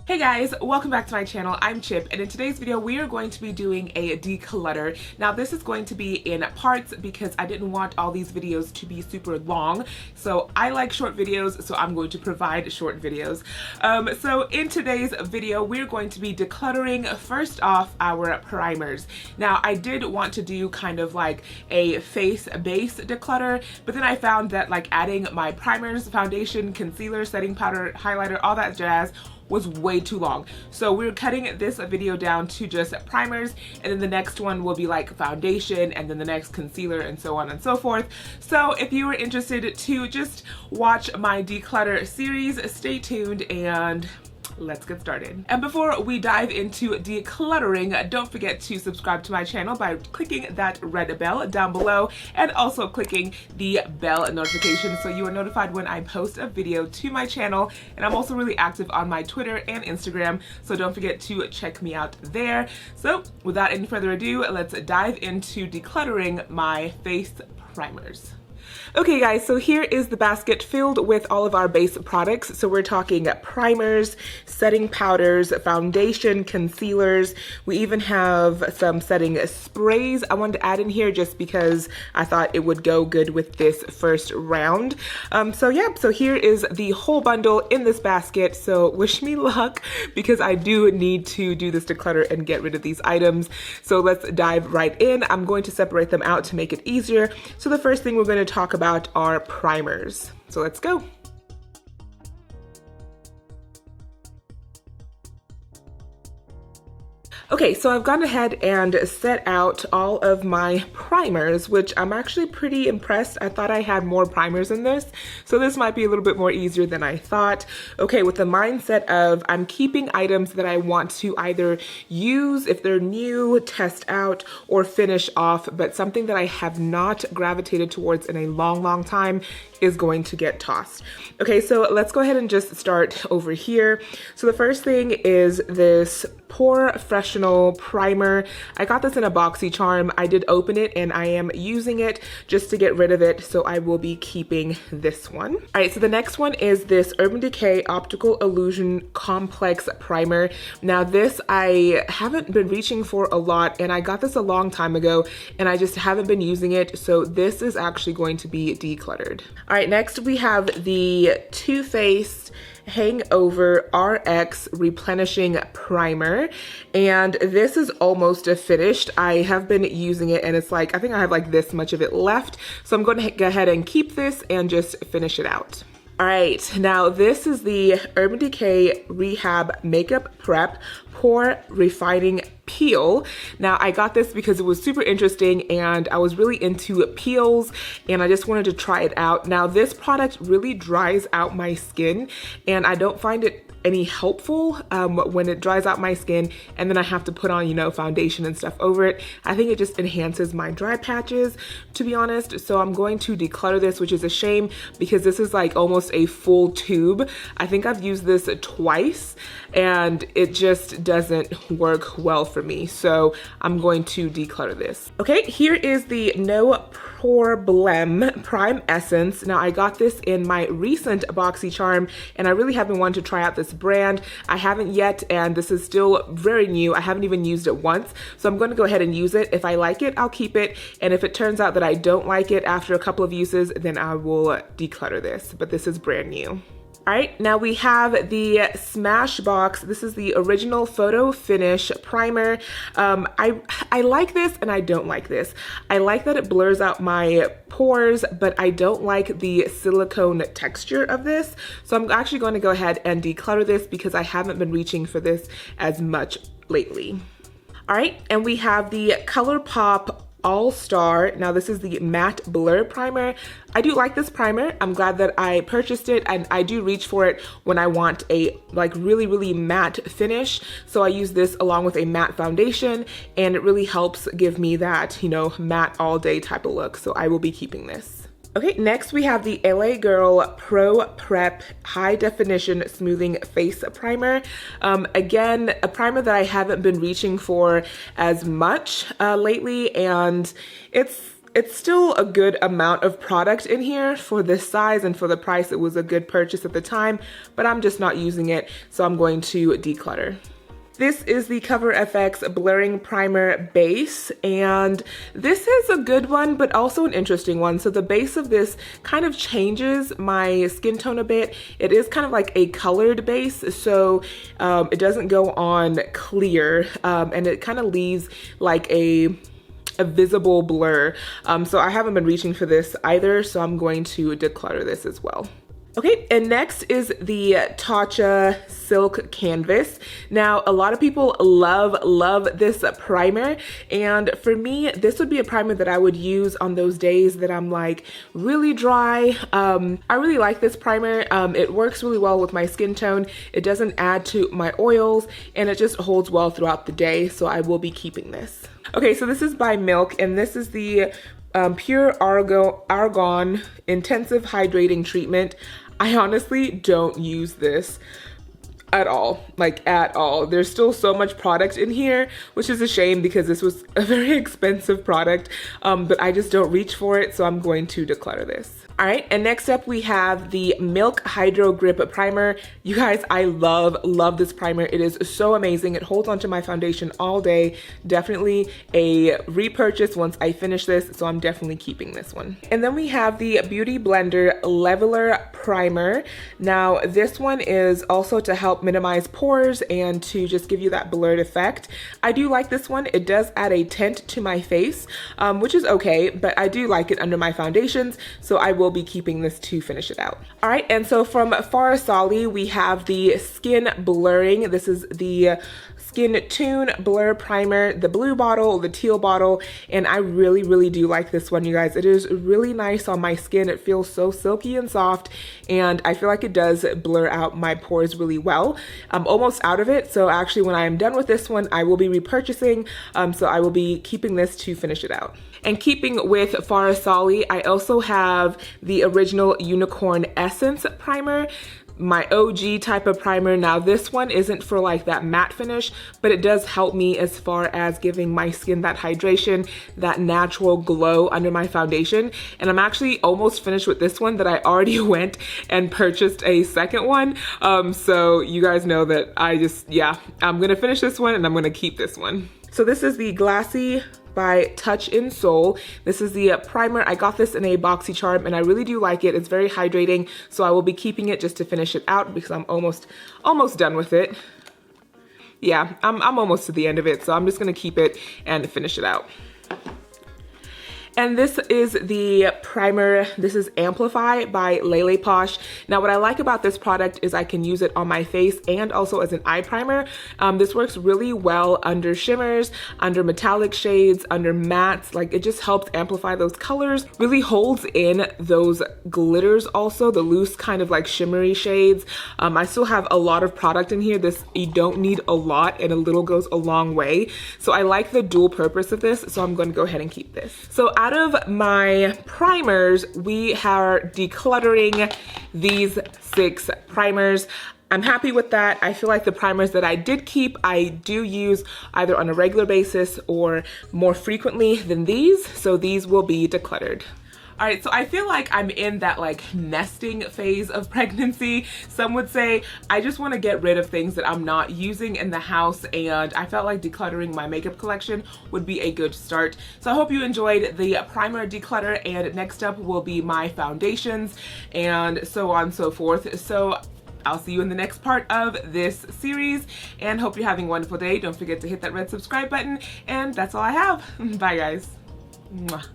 Hey guys, welcome back to my channel. I'm Chip, and in today's video we are going to be doing a declutter. Now this is going to be in parts because I didn't want all these videos to be super long. So I like short videos, so I'm going to provide short videos. So in today's video we're going to be decluttering first off our primers. Now I did want to do kind of like a face base declutter, but then I found that like adding my primers, foundation, concealer, setting powder, highlighter, all that jazz was way too long. So we're cutting this video down to just primers, and then the next one will be like foundation, and then the next concealer, and so on and so forth. So if you are interested to just watch my declutter series, stay tuned and let's get started. And before we dive into decluttering, don't forget to subscribe to my channel by clicking that red bell down below and also clicking the bell notification so you are notified when I post a video to my channel. And I'm also really active on my Twitter and Instagram, so don't forget to check me out there. So without any further ado, let's dive into decluttering my face primers. Okay guys, so here is the basket filled with all of our base products. So we're talking primers, setting powders, foundation, concealers. We even have some setting sprays I wanted to add in here just because I thought it would go good with this first round. So here is the whole bundle in this basket. So wish me luck because I do need to do this declutter and get rid of these items. So let's dive right in. I'm going to separate them out to make it easier. So the first thing we're going to talk about are primers. So let's go. Okay, so I've gone ahead and set out all of my primers, which I'm actually pretty impressed. I thought I had more primers in this, so this might be a little bit more easier than I thought. Okay, with the mindset of I'm keeping items that I want to either use if they're new, test out, or finish off, but something that I have not gravitated towards in a long time is going to get tossed. Okay, so let's go ahead and just start over here. So the first thing is this Pore Professional Primer. I got this in a BoxyCharm. I did open it and I am using it just to get rid of it, so I will be keeping this one. All right, so the next one is this Urban Decay Optical Illusion Complex Primer. Now this I haven't been reaching for a lot, and I got this a long time ago and I just haven't been using it, so this is actually going to be decluttered. All right, next we have the Too Faced Hangover RX Replenishing Primer, and this is almost finished. I have been using it and it's like, I think I have like this much of it left, so I'm going to go ahead and keep this and just finish it out. All right, now this is the Urban Decay Rehab Makeup Prep Pore Refining Peel. Now I got this because it was super interesting and I was really into peels and I just wanted to try it out. Now this product really dries out my skin and I don't find it any helpful when it dries out my skin and then I have to put on, you know, foundation and stuff over it. I think it just enhances my dry patches, to be honest. So I'm going to declutter this, which is a shame because this is like almost a full tube. I think I've used this twice and it just doesn't work well for me. So I'm going to declutter this. Okay, here is the No Problem Prime Essence. Now I got this in my recent BoxyCharm and I really have been wanting to try out this brand. I haven't yet, and this is still very new. I haven't even used it once, so I'm going to go ahead and use it. If I like it, I'll keep it, and if it turns out that I don't like it after a couple of uses, then I will declutter this, but this is brand new. All right, now we have the Smashbox. This is the original photo finish primer. I like this and I don't like this. I like that it blurs out my pores, but I don't like the silicone texture of this. So I'm actually going to go ahead and declutter this because I haven't been reaching for this as much lately. All right, and we have the ColourPop All-Star. Now this is the matte blur primer. I do like this primer. I'm glad that I purchased it, and I do reach for it when I want a like really matte finish. So I use this along with a matte foundation and it really helps give me that, you know, matte all day type of look. So I will be keeping this. Okay, next we have the LA Girl Pro Prep High Definition Smoothing Face Primer. Again, a primer that I haven't been reaching for as much lately, and it's It's still a good amount of product in here for this size, and for the price it was a good purchase at the time, but I'm just not using it, so I'm going to declutter. This is the Cover FX Blurring Primer Base, and this is a good one, but also an interesting one. So the base of this kind of changes my skin tone a bit. It is kind of like a colored base, so it doesn't go on clear, and it kind of leaves like a visible blur. So I haven't been reaching for this either, so I'm going to declutter this as well. Okay, and next is the Tatcha Silk Canvas. Now, a lot of people love this primer, and for me, this would be a primer that I would use on those days that I'm like really dry. I really like this primer. It works really well with my skin tone. It doesn't add to my oils, and it just holds well throughout the day, so I will be keeping this. Okay, so this is by Milk, and this is the Pure Argan Intensive Hydrating Treatment. I honestly don't use this at all, like at all. There's still so much product in here, which is a shame because this was a very expensive product, but I just don't reach for it, so I'm going to declutter this. All right, and next up we have the Milk Hydro Grip Primer. You guys, I love this primer. It is so amazing. It holds onto my foundation all day. Definitely a repurchase once I finish this, so I'm definitely keeping this one. And then we have the Beauty Blender Leveler Primer. Now, this one is also to help minimize pores and to just give you that blurred effect. I do like this one. It does add a tint to my face, which is okay, but I do like it under my foundations, so I will be keeping this to finish it out. All right, and so from F.A.I.R we have the Skin Blurring. This is the Skin Tune Blur Primer, the blue bottle, the teal bottle, and I really do like this one, you guys. It is really nice on my skin. It feels so silky and soft, and I feel like it does blur out my pores really well. I'm almost out of it, so actually when I am done with this one, I will be repurchasing, so I will be keeping this to finish it out. And keeping with F.A.I.R, I also have the original Unicorn Essence Primer, my OG type of primer. Now this one isn't for like that matte finish, but it does help me as far as giving my skin that hydration, that natural glow under my foundation. And I'm actually almost finished with this one that I already went and purchased a second one. So you guys know that I'm gonna finish this one and I'm gonna keep this one. So this is the Glassy by Touch in Soul. This is the primer. I got this in a BoxyCharm and I really do like it. It's very hydrating, so I will be keeping it just to finish it out because I'm almost done with it. Yeah, I'm almost to the end of it, so I'm just gonna keep it and finish it out. And this is the primer. This is Amplify by Lele Posh. Now, what I like about this product is I can use it on my face and also as an eye primer. This works really well under shimmers, under metallic shades, under mattes. Like, it just helps amplify those colors. Really holds in those glitters also, the loose kind of like shimmery shades. I still have a lot of product in here. This, you don't need a lot, and a little goes a long way. So I like the dual purpose of this, so I'm going to go ahead and keep this. So out of my primers, we are decluttering these 6 primers. I'm happy with that. I feel like the primers that I did keep, I do use either on a regular basis or more frequently than these, so these will be decluttered. All right, so I feel like I'm in that like nesting phase of pregnancy. Some would say I just want to get rid of things that I'm not using in the house, and I felt like decluttering my makeup collection would be a good start. So I hope you enjoyed the primer declutter, and next up will be my foundations and so on and so forth. So I'll see you in the next part of this series, and hope you're having a wonderful day. Don't forget to hit that red subscribe button, and that's all I have. Bye guys. Mwah.